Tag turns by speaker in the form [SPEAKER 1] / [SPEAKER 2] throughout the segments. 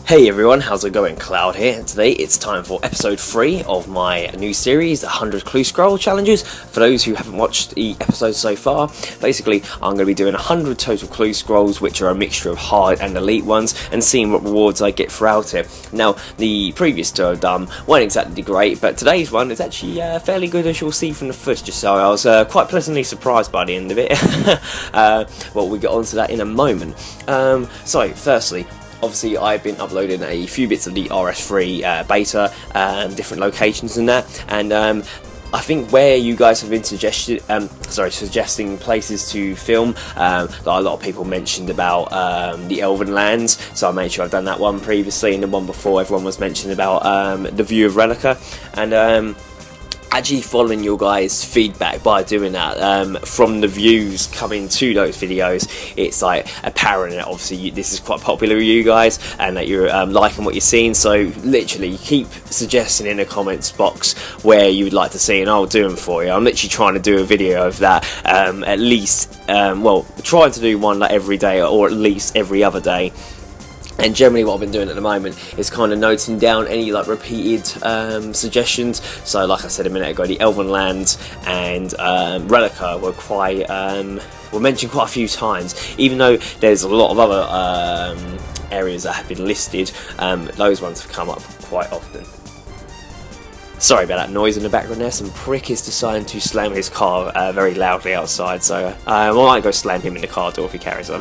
[SPEAKER 1] Hey everyone, how's it going? Cloud here, and today it's time for episode 3 of my new series, the 100 Clue Scroll Challenges. For those who haven't watched the episodes so far, basically I'm going to be doing 100 total clue scrolls, which are a mixture of hard and elite ones, and seeing what rewards I get throughout it. Now, the previous two I've done weren't exactly great, but today's one is actually fairly good, as you'll see from the footage, so I was quite pleasantly surprised by the end of it. Well, we'll get on to that in a moment. So, firstly, obviously I've been uploading a few bits of the Ep.3 beta, different locations and that, and I think where you guys have been suggesting places to film, like a lot of people mentioned about the Elven Lands, so I made sure I've done that one previously, and the one before everyone was mentioning about the view of Relica, and actually following your guys' feedback by doing that, from the views coming to those videos, it's like apparent that obviously this is quite popular with you guys and that you're liking what you're seeing, so literally keep suggesting in the comments box where you would like to see and I'll do them for you. I'm literally trying to do a video of that, at least, well, trying to do one like every day or at least every other day. And generally what I've been doing at the moment is kind of noting down any like repeated suggestions. So like I said a minute ago, the Elven Lands and Relica were quite were mentioned quite a few times. Even though there's a lot of other areas that have been listed, those ones have come up quite often. Sorry about that noise in the background there. Some prick is deciding to slam his car very loudly outside, so I might go slam him in the car door if he carries on.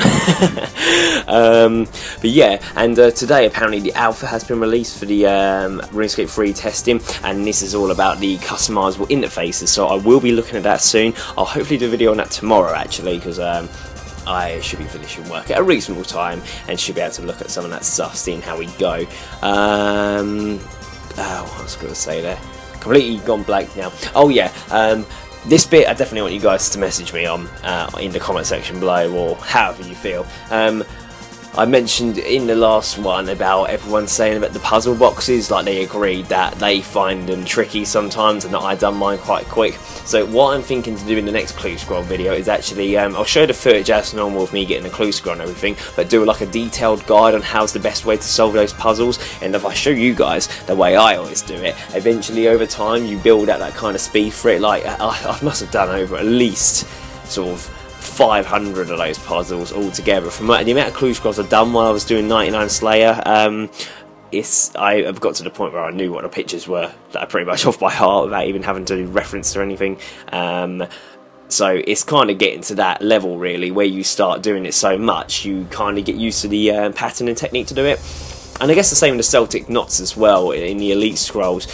[SPEAKER 1] But yeah, and today apparently the alpha has been released for the Runescape 3 testing, and this is all about the customizable interfaces, so I will be looking at that soon. I'll hopefully do a video on that tomorrow actually, because I should be finishing work at a reasonable time and should be able to look at some of that stuff, seeing how we go. What was I going to say there? Completely gone blank now. Oh yeah, this bit I definitely want you guys to message me on in the comment section below, or however you feel. I mentioned in the last one about everyone saying about the puzzle boxes, like they agreed that they find them tricky sometimes and that I done mine quite quick. So what I'm thinking to do in the next clue scroll video is actually, I'll show the footage as normal of me getting a clue scroll and everything, but do like a detailed guide on how's the best way to solve those puzzles. And if I show you guys the way I always do it, eventually over time you build out that kind of speed for it. Like I must have done over at least sort of 500 of those puzzles altogether. From the amount of clue scrolls I've done while I was doing 99 Slayer, I've got to the point where I knew what the pictures were, that I pretty much off by heart without even having to reference or anything. So it's kind of getting to that level really, where you start doing it so much you kind of get used to the pattern and technique to do it. And I guess the same with the Celtic knots as well. In the Elite Scrolls,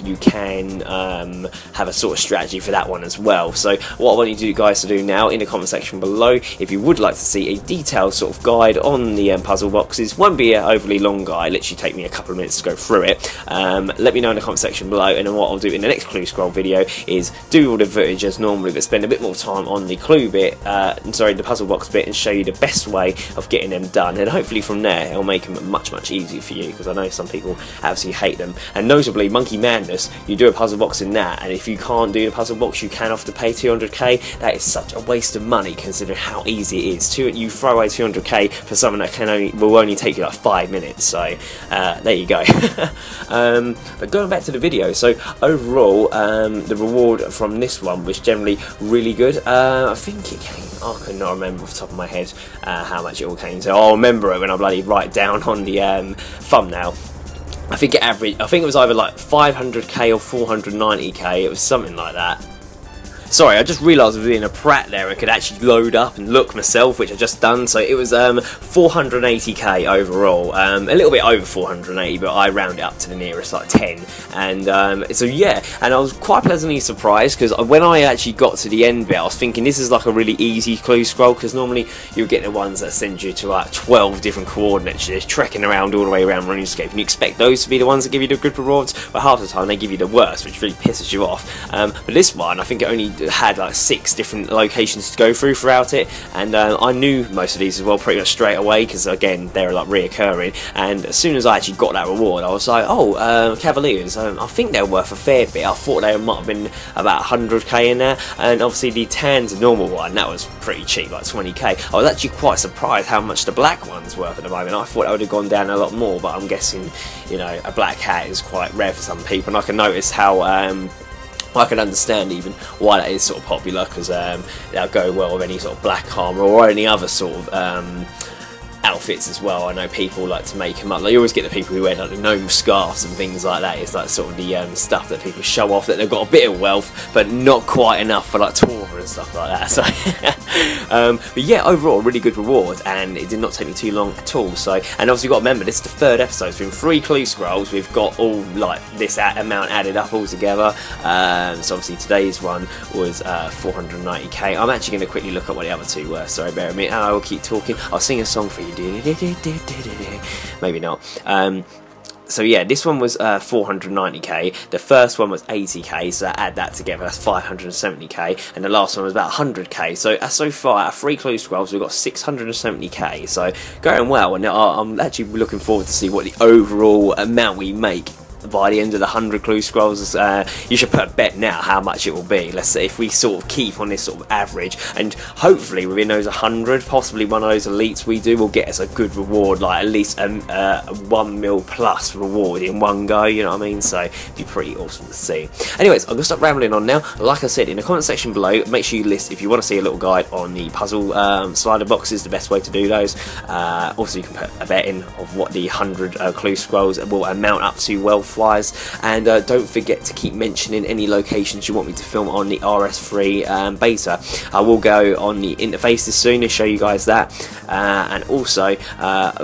[SPEAKER 1] you can have a sort of strategy for that one as well. So what I want you guys to do now in the comment section below, if you would like to see a detailed sort of guide on the puzzle boxes, won't be an overly long guide, literally take me a couple of minutes to go through it. Let me know in the comment section below, and then what I'll do in the next clue scroll video is do all the footage as normally, but spend a bit more time on the clue bit, the puzzle box bit, and show you the best way of getting them done. And hopefully from there it'll make them much easier for you, because I know some people absolutely hate them. And notably Monkey Madness, you do a puzzle box in that, and if you can't do the puzzle box you can have to pay 200k. That is such a waste of money considering how easy it is. You throw away 200k for something that will only take you like 5 minutes, so there you go. But going back to the video, so overall the reward from this one was generally really good. I think it came, I could not remember off the top of my head how much it all came to. I'll remember it when I bloody write down on the thumbnail. I think it was either like 500k or 490k, it was something like that. Sorry, I just realised I was being a prat there. I could actually load up and look myself, which I just done. So it was 480k overall, a little bit over 480, but I round it up to the nearest like 10. And so yeah, and I was quite pleasantly surprised, because when I actually got to the end bit, I was thinking this is like a really easy clue scroll, because normally you'll get the ones that send you to like 12 different coordinates, you're just trekking around all the way around RuneScape, and you expect those to be the ones that give you the good rewards, but half the time they give you the worst, which really pisses you off. But this one, I think it only had like 6 different locations to go through throughout it, and I knew most of these as well pretty much straight away, because again they're like reoccurring. And as soon as I actually got that reward, I was like, oh, Cavaliers, I think they're worth a fair bit. I thought they might have been about 100k in there, and obviously the tans normal one, that was pretty cheap, like 20k. I was actually quite surprised how much the black one's worth at the moment. I thought I would have gone down a lot more, but I'm guessing, you know, a black hat is quite rare for some people, and I can notice how I can understand even why that is sort of popular, because they'll go well with any sort of black armor or any other sort of outfits as well. I know people like to make them up. Like, you always get the people who wear like the gnome scarves and things like that. It's like sort of the stuff that people show off that they've got a bit of wealth, but not quite enough for like Torah and stuff like that. So, but yeah, overall, really good reward, and it did not take me too long at all. So, and obviously, you've got to remember, this is the 3rd episode. So, in 3 clue scrolls, we've got all like this amount added up all together. So, obviously, today's one was 490k. I'm actually going to quickly look at what the other 2 were. Sorry, bear with me. I will keep talking. I'll sing a song for you. Maybe not. So yeah, this one was 490k. The first one was 80k, so add that together, that's 570k, and the last one was about 100k. So far, at 3 clue scrolls, we've got 670k. So going well, and I'm actually looking forward to see what the overall amount we make by the end of the 100 clue scrolls. You should put a bet now how much it will be. Let's say if we sort of keep on this sort of average, and hopefully within those 100, possibly one of those elites we do will get us a good reward, like at least a 1 mil plus reward in one go, you know what I mean? So it'd be pretty awesome to see. Anyways, I'm going to stop rambling on now. Like I said, in the comment section below, make sure you list if you want to see a little guide on the puzzle slider boxes, the best way to do those. Also, you can put a bet in of what the 100 clue scrolls will amount up to wealth wise, and don't forget to keep mentioning any locations you want me to film on the RS3 beta. I will go on the interfaces soon to show you guys that, and also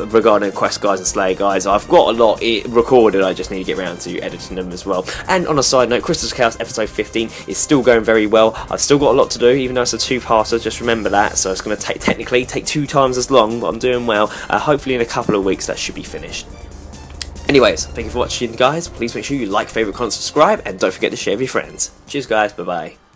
[SPEAKER 1] regarding quest guides and slayer guides, I've got a lot recorded, I just need to get around to editing them as well. And on a side note, Crystal's Chaos episode 15 is still going very well. I've still got a lot to do, even though it's a 2-parter, just remember that. So it's going to technically take 2 times as long, but I'm doing well. Hopefully in a couple of weeks that should be finished. Anyways, thank you for watching, guys. Please make sure you like, favourite, comment, subscribe, and don't forget to share with your friends. Cheers, guys. Bye-bye.